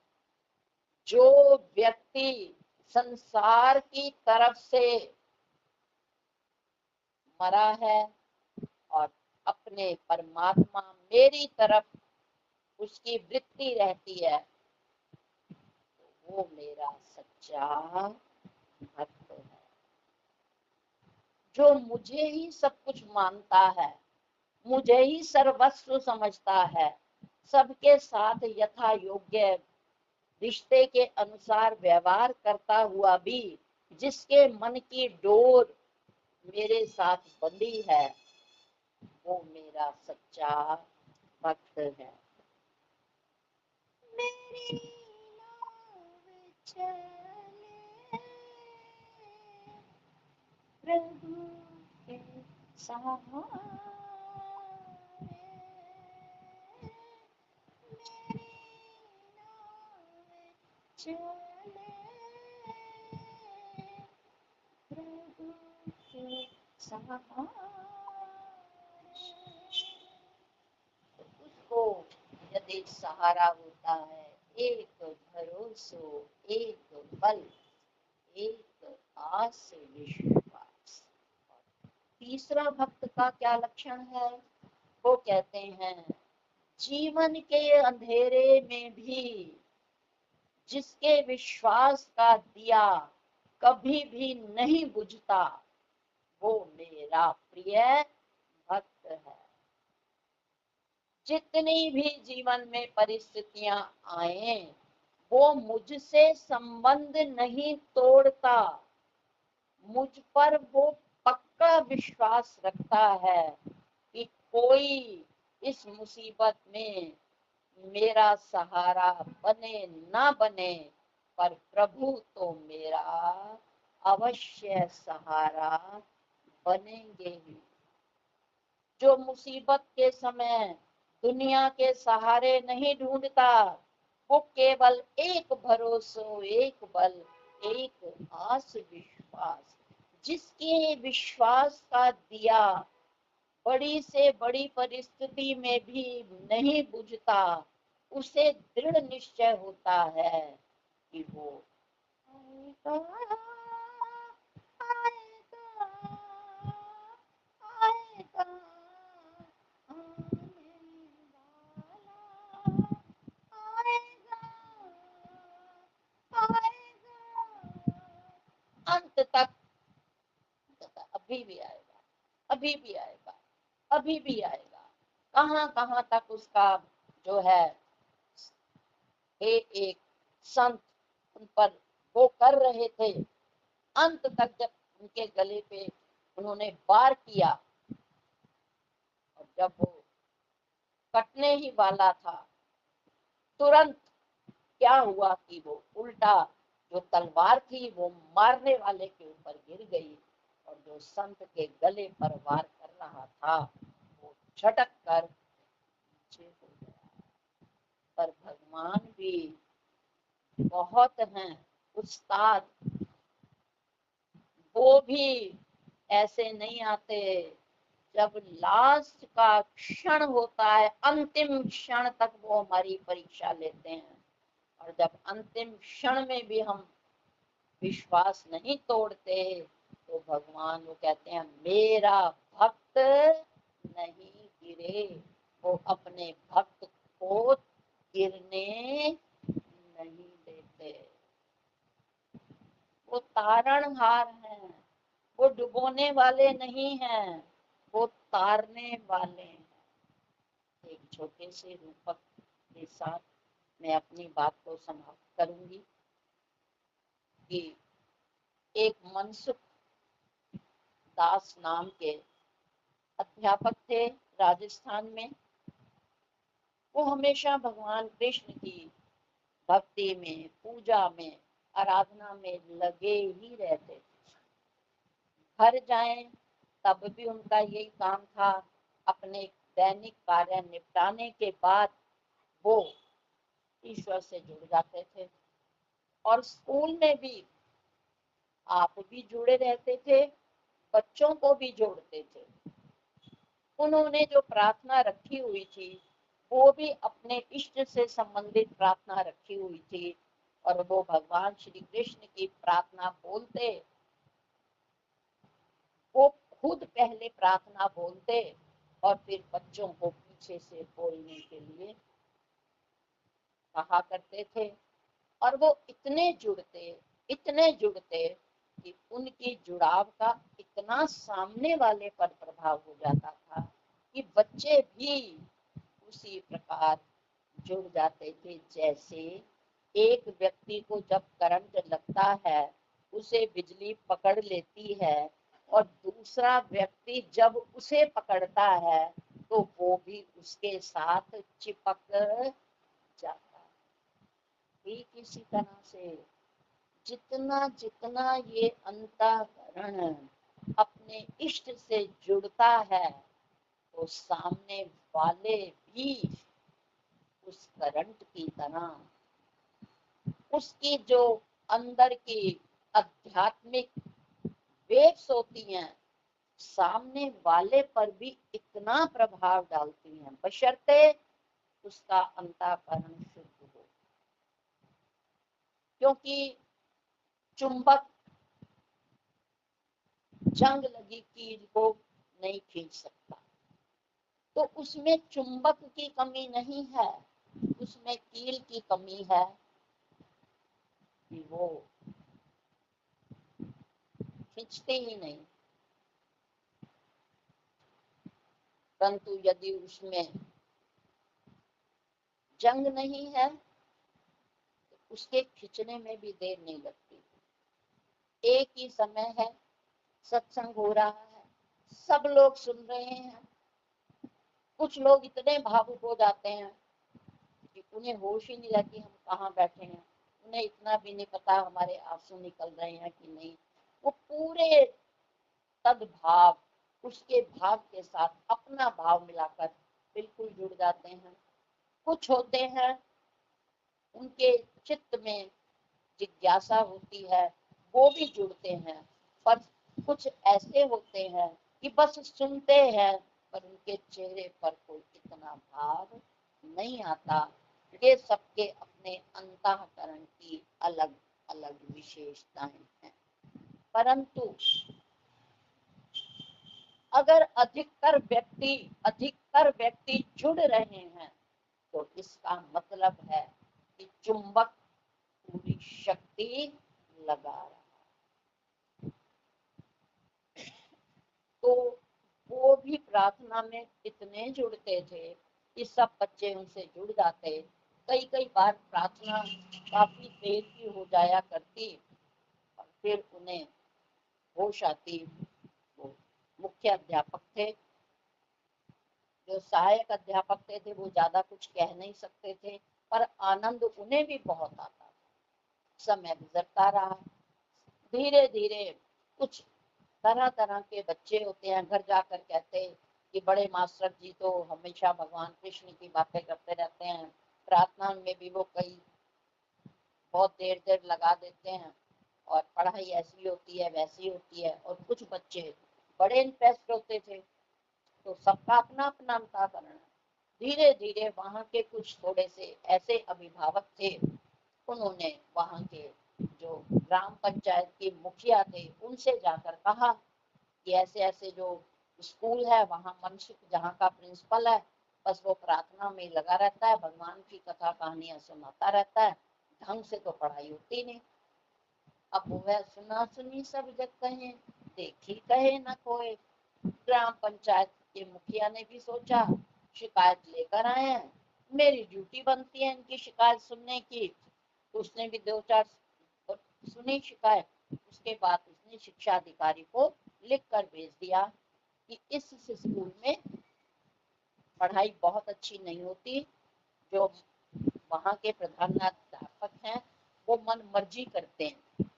जो व्यक्ति संसार की तरफ से मरा है और अपने परमात्मा मेरी तरफ उसकी वृत्ति रहती है, तो वो मेरा सच्चा भक्त है। जो मुझे ही सब कुछ मानता है, मुझे ही सर्वस्व समझता है, सबके साथ यथा योग्य रिश्ते के अनुसार व्यवहार करता हुआ भी जिसके मन की डोर मेरे साथ बंधी है, वो मेरा सच्चा भक्त है। मेरी नाव चले प्रभु के सहारे, मेरी नाव चले प्रभु के सहारे। उसको यदि सहारा होता है एक भरोसो, एक बल, एक आस विश्वास। तीसरा भक्त का क्या लक्षण है? वो कहते हैं, जीवन के अंधेरे में भी जिसके विश्वास का दिया कभी भी नहीं बुझता, वो मेरा प्रिय भक्त है। जितनी भी जीवन में परिस्थितियां आए, वो मुझसे संबंध नहीं तोड़ता, मुझ पर वो पक्का विश्वास रखता है कि कोई इस मुसीबत में मेरा सहारा बने ना बने, पर प्रभु तो मेरा अवश्य सहारा बनेंगे ही। जो मुसीबत के समय दुनिया के सहारे नहीं ढूंढता, वो केवल एक भरोसा, एक बल, एक आस विश्वास, जिसके विश्वास का दिया बड़ी से बड़ी परिस्थिति में भी नहीं बुझता, उसे दृढ़ निश्चय होता है कि वो आएगा, आएगा, आएगा, आने वाला आएगा, आएगा, अंत तक, अभी भी आएगा, अभी भी आएगा, अभी भी आएगा। कहां कहां तक उसका जो है एक संत उन पर वो कर रहे थे, अंत तक जब उनके गले पे उन्होंने वार किया और जब वो कटने ही वाला था, तुरंत क्या हुआ कि वो उल्टा जो तलवार थी वो मारने वाले के ऊपर गिर गई और जो संत के गले पर वार कर रहा था वो झटक कर नीचे हो गया। पर भगवान भी बहुत हैं उस्ताद, वो भी ऐसे नहीं आते। जब लास्ट का क्षण होता है, अंतिम क्षण तक वो हमारी परीक्षा लेते हैं, और जब अंतिम क्षण में भी हम विश्वास नहीं तोड़ते, तो भगवान वो कहते हैं, मेरा भक्त नहीं गिरे। वो अपने भक्त को गिरने नहीं देते। वो तारणहार हैं, वो डुबोने वाले नहीं हैं, वो तारने वाले हैं। एक छोटे से रूपक के साथ मैं अपनी बात को समाप्त करूंगी कि एक मनसुख दास नाम के अध्यापक थे राजस्थान में। वो हमेशा भगवान कृष्ण की भक्ति में, पूजा में, आराधना में लगे ही रहते थे। घर जाएं तब भी उनका यही काम था। अपने दैनिक कार्य निपटाने के बाद वो ईश्वर से जुड़ जाते थे। और स्कूल में भी आप भी जुड़े रहते थे, बच्चों को भी जोड़ते थे। उन्होंने जो प्रार्थना रखी हुई थी वो भी अपने इष्ट से संबंधित प्रार्थना रखी हुई थी, और वो भगवान श्री कृष्ण की प्रार्थना बोलते। वो खुद पहले प्रार्थना बोलते और फिर बच्चों को पीछे से बोलने के लिए कहा करते थे। और वो इतने जुड़ते कि उनकी जुड़ाव का इतना सामने वाले पर प्रभाव हो जाता था कि बच्चे भी उसी प्रकार जुड़ जाते थे। जैसे एक व्यक्ति को जब करंट लगता है, उसे बिजली पकड़ लेती है, और दूसरा व्यक्ति जब उसे पकड़ता है तो वो भी उसके साथ चिपक जाता है। ठीक इसी तरह से जितना जितना ये अंतःकरण अपने इष्ट से जुड़ता है, तो सामने वाले भी उस करंट की तरह, उसकी जो अंदर की आध्यात्मिक वेव्स होती हैं, सामने वाले पर भी इतना प्रभाव डालती हैं, बशर्ते उसका अंतःकरण शुद्ध हो। क्योंकि चुंबक जंग लगी कील को नहीं खींच सकता, तो उसमें चुंबक की कमी नहीं है, उसमें कील की कमी है कि वो खींचते ही नहीं। परंतु यदि उसमें जंग नहीं है तो उसके खींचने में भी देर नहीं लगती। एक ही समय है, सत्संग हो रहा है, सब लोग सुन रहे हैं। कुछ लोग इतने भावुक हो जाते हैं कि उन्हें होश ही नहीं रहती हम कहाँ बैठे हैं। उन्हें इतना भी नहीं पता हमारे आंसू निकल रहे हैं कि नहीं। वो पूरे तद्भाव, उसके भाव के साथ अपना भाव मिलाकर बिल्कुल जुड़ जाते हैं। कुछ होते हैं उनके चित्त में जिज्ञासा होती है, वो भी जुड़ते हैं। पर कुछ ऐसे होते हैं कि बस सुनते हैं, पर उनके चेहरे पर कोई इतना भाव नहीं आता। ये सबके अपने अंतःकरण की अलग अलग विशेषताएं हैं। परंतु अगर अधिकतर व्यक्ति जुड़ रहे हैं, तो इसका मतलब है कि चुंबक पूरी शक्ति लगा रहा है। तो वो भी प्रार्थना में इतने जुड़ते थे कि सब बच्चे उनसे जुड़ जाते। कई कई बार प्रार्थना काफी देर की हो जाया करती, और फिर उन्हें होश आती। वो मुख्य अध्यापक थे, जो सहायक अध्यापक थे वो ज्यादा कुछ कह नहीं सकते थे, पर आनंद उन्हें भी बहुत आता था। समय गुजरता रहा, धीरे धीरे कुछ तरह तरह के बच्चे होते हैं, घर जाकर कहते हैं कि बड़े मास्टर जी तो हमेशा भगवान कृष्ण की बातें करते रहते हैं, प्रार्थना में भी वो कई बहुत देर देर लगा देते हैं, और पढ़ाई ऐसी होती है वैसी होती है। और कुछ बच्चे बड़े इंटरेस्ट होते थे। तो सबका अपना अपना अंतःकरण है। धीरे धीरे वहाँ के कुछ थोड़े से ऐसे अभिभावक थे, उन्होंने वहाँ के जो ग्राम पंचायत के मुखिया थे उनसे जाकर कहा कि ऐसे ऐसे जो स्कूल है वहाँ मनसुख जहाँ का प्रिंसिपल है, बस वो प्रार्थना में लगा रहता है, भगवान की कथा कहानियां सुनाता रहता है, ढंग से तो पढ़ाई होती नहीं। अब वह सुना सुनी सब जग कहे, देखी कहे न कोई। ग्राम पंचायत के मुखिया ने भी सोचा, शिकायत लेकर आए हैं, मेरी ड्यूटी बनती है इनकी शिकायत सुनने की। उसने भी 2-4 सुनी शिकायत। उसके बाद उसने शिक्षा अधिकारी को लिख कर भेज दिया कि इस स्कूल में पढ़ाई बहुत अच्छी नहीं होती, जो वहाँ के प्रधानाध्यापक हैं वो मन मर्जी करते हैं।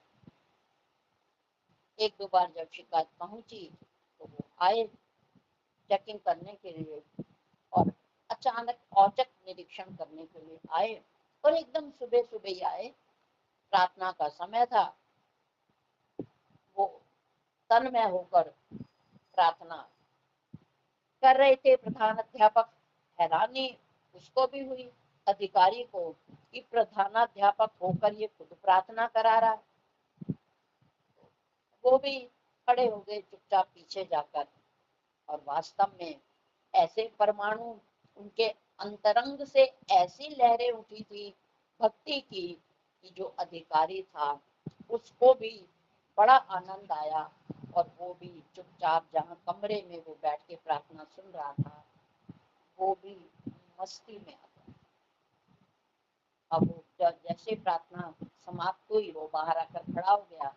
1-2 बार जब शिकायत पहुंची तो वो आए चेकिंग करने के लिए, और अचानक औचक निरीक्षण करने के लिए आए, और एकदम सुबह सुबह ही आए। प्रार्थना का समय था, वो तन्मय होकर प्रार्थना कर रहे थे प्रधान अध्यापक। हैरानी उसको भी हुई, अधिकारी को, कि प्रधानाध्यापक होकर ये खुद प्रार्थना करा रहा है। वो भी खड़े हो गए चुपचाप पीछे जाकर, और वास्तव में ऐसे परमाणु उनके अंतरंग से ऐसी लहरें उठी थी भक्ति की कि जो अधिकारी था उसको भी बड़ा आनंद आया, और वो भी चुपचाप जहाँ कमरे में वो बैठ के प्रार्थना सुन रहा था वो भी मस्ती में आ गया। अब जैसे प्रार्थना समाप्त हुई वो बाहर आकर खड़ा हो गया।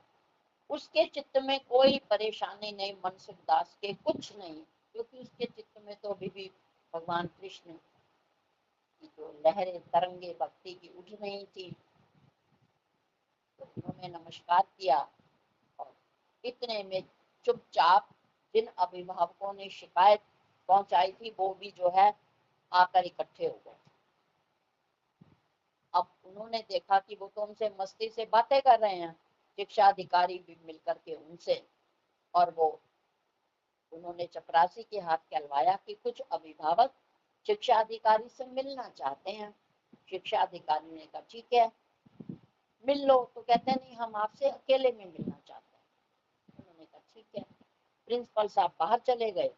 उसके चित्त में कोई परेशानी नहीं, मनसुख दास के कुछ नहीं, क्योंकि उसके चित्त में तो अभी भी भगवान कृष्ण की जो लहरें तरंगे भक्ति की उठ रही थी। तो उन्होंने नमस्कार किया, और इतने में चुपचाप जिन अभिभावकों ने शिकायत पहुंचाई थी वो भी जो है आकर इकट्ठे हो गए। अब उन्होंने देखा कि वो तो उनसे मस्ती से बातें कर रहे हैं, शिक्षा अधिकारी भी मिलकर के उनसे, और वो उन्होंने चपरासी के हाथ कहलवाया कि कुछ अभिभावक शिक्षा अधिकारी से मिलना चाहते हैं। शिक्षा अधिकारी ने कहा ठीक है मिल लो, तो कहते हैं नहीं हम आपसे अकेले में मिलना चाहते हैं। उन्होंने कहा ठीक है। प्रिंसिपल साहब बाहर चले गए।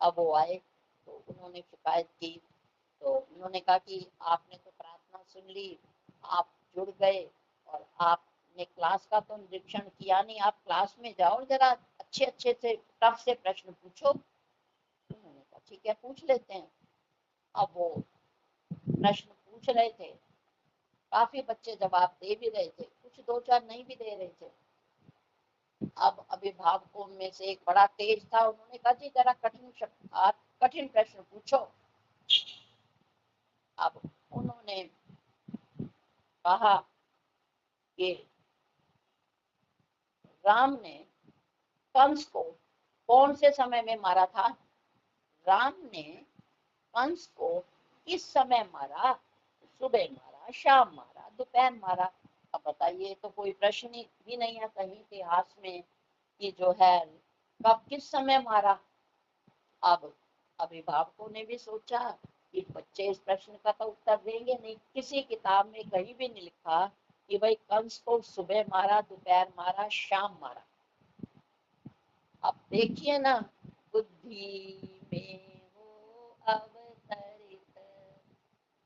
अब वो आए तो उन्होंने शिकायत की, तो उन्होंने कहा कि आपने तो प्रार्थना सुन ली, आप जुड़ गए, और आपने क्लास का तो निरीक्षण किया नहीं, आप क्लास में जाओ जरा अच्छे अच्छे से टफ से प्रश्न पूछो। उन्होंने कहा ठीक है पूछ लेते हैं। अब वो प्रश्न पूछ रहे थे, काफी बच्चे जवाब दे भी रहे थे, कुछ 2-4 नहीं भी दे रहे थे। अब अभिभावकों में से एक बड़ा तेज था, उन्होंने कहा जी जरा कठिन प्रश्न पूछो। अब उन्होंने कहा कि राम ने कंस को कौन से समय में मारा था? राम ने कंस को किस समय मारा? सुबह मारा, शाम मारा, दोपहर मारा। अब बताइए, तो कोई प्रश्न भी नहीं है कहीं इतिहास में कि जो है कब किस समय मारा। अब अभिभावकों ने भी सोचा कि बच्चे इस प्रश्न का तो उत्तर देंगे नहीं, किसी किताब में कहीं भी नहीं लिखा कि भाई कंस को सुबह मारा, दोपहर मारा, शाम मारा। अब देखिए ना, बुद्धि में हो अवतरित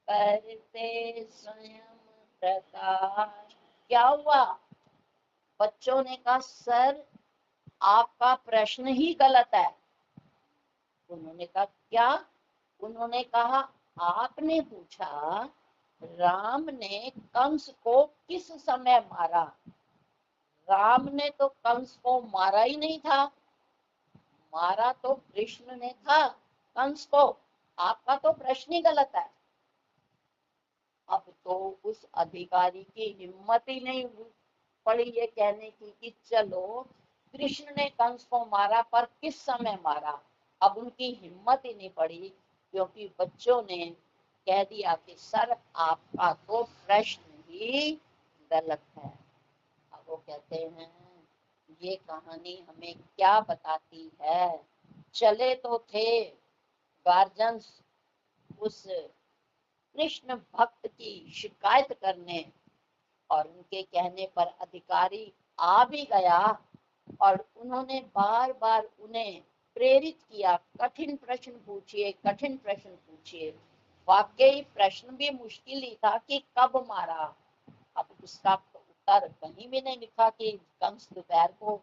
करते स्वयं प्रकाश। क्या हुआ? बच्चों ने कहा सर आपका प्रश्न ही गलत है। उन्होंने कहा क्या? उन्होंने कहा आपने पूछा राम ने कंस को किस समय मारा। राम ने तो कंस को मारा ही नहीं था, मारा तो कृष्ण ने था कंस को। आपका तो प्रश्न ही गलत है। अब तो उस अधिकारी की हिम्मत ही नहीं पड़ी ये कहने की कि चलो कृष्ण ने कंस को मारा पर किस समय मारा। अब उनकी हिम्मत ही नहीं पड़ी, क्योंकि बच्चों ने कह दिया कि सर आपका तो प्रश्न ही गलत है। अब वो कहते हैं ये कहानी हमें क्या बताती है? चले तो थे गार्जियंस उस कृष्ण भक्त की शिकायत करने, और उनके कहने पर अधिकारी आ भी गया, और उन्होंने बार बार उन्हें प्रेरित किया कठिन प्रश्न पूछिए, कठिन प्रश्न पूछिए। वाकई प्रश्न भी मुश्किल ही था कि कब मारा। अब उसका उत्तर कहीं भी नहीं लिखा कि कंस दोपहर को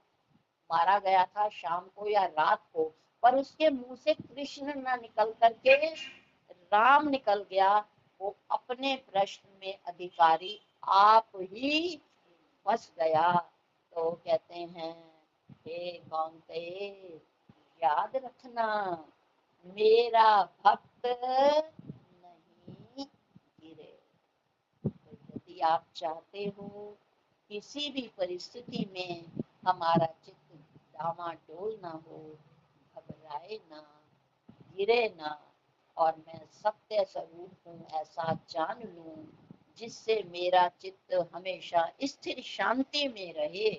मारा गया था, शाम को या रात को, पर उसके मुंह से कृष्ण न निकल करके राम निकल गया। वो अपने प्रश्न में अधिकारी आप ही फंस गया। तो कहते हैं, हे कौन्तेय, याद रखना, मेरा भक्त नहीं गिरे। तो यदि आप चाहते हो किसी भी परिस्थिति में हमारा चित्त डामाडोल ना हो, घबराए ना, गिरे ना, और मैं सत्य स्वरूप हूँ ऐसा जान लूं, जिससे मेरा चित्त हमेशा स्थिर शांति में रहे,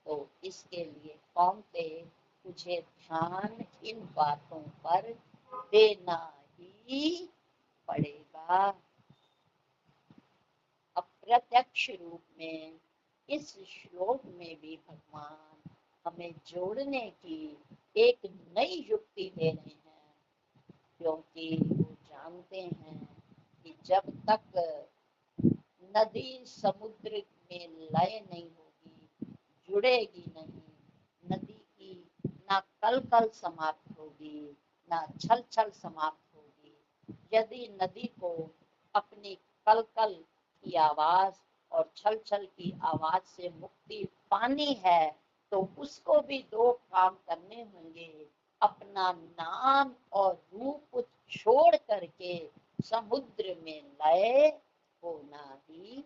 तो इसके लिए कौन्तेय तुझे ध्यान इन बातों पर देना ही पड़ेगा। अप्रत्यक्ष रूप में इस श्लोक में भी भगवान हमें जोड़ने की एक नई युक्ति दे रहे हैं, क्योंकि वो जानते हैं कि जब तक नदी समुद्र में लय नहीं होगी, जुड़ेगी नहीं, नदी की ना कल कल समाप्त होगी, ना छल छल समाप्त होगी। यदि नदी को अपनी कल कल की आवाज और छल छल की आवाज से मुक्ति पानी है, तो उसको भी दो काम करने होंगे, अपना नाम और रूप छोड़ करके समुद्र में लय होना ही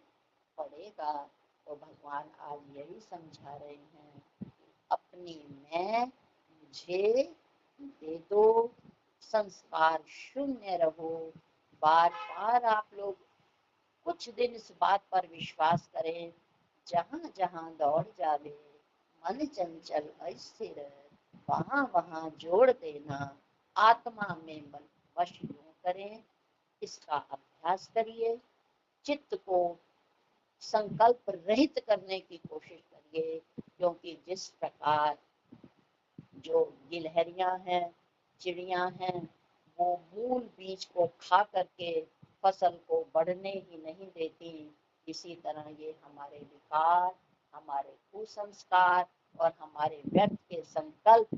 पड़ेगा। तो भगवान आज यही समझा रहे हैं, अपनी मैं मुझे दे दो, संस्कार शून्य रहो। बार बार आप लोग कुछ दिन इस बात पर विश्वास करें, जहां जहां दौड़ जावे मन चंचल अस्थिर, वहां वहां जोड़ देना, आत्मा में मन वश यूं करें। इसका अभ्यास करिए, चित्त को संकल्प रहित करने की कोशिश करिए, क्योंकि जिस प्रकार जो गिलहरियां हैं, चिड़िया हैं, वो मूल बीज को खा करके फसल को बढ़ने ही नहीं देती, इसी तरह ये हमारे विकार, हमारे कुसंस्कार और हमारे व्यर्थ के संकल्प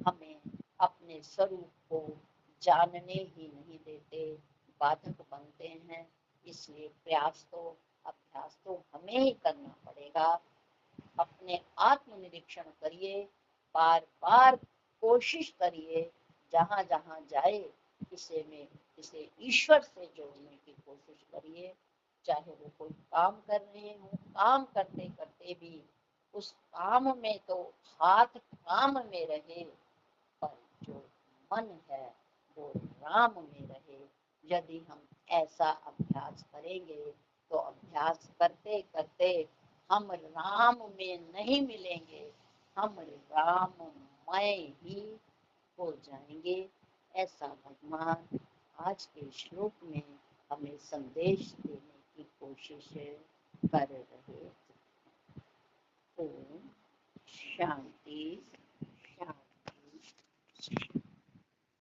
हमें अपने स्वरूप को जानने ही नहीं देते, बाधक बनते हैं। इसलिए प्रयास तो, अभ्यास तो हमें ही करना पड़ेगा। अपने आत्म निरीक्षण करिए, बार बार कोशिश करिए, जहां जहां जाए इसे ईश्वर से जोड़ने की कोशिश करिए। चाहे वो कोई काम कर रहे हो, काम करते करते भी उस काम में तो हाथ काम में रहे, पर जो मन है वो राम में रहे। यदि हम ऐसा अभ्यास करेंगे, तो अभ्यास करते करते हम राम में नहीं मिलेंगे, हम राममय ही हो जाएंगे। ऐसा भगवान आज के श्लोक में हमें संदेश देने की कोशिश कर रहे। ओम शांति शांति।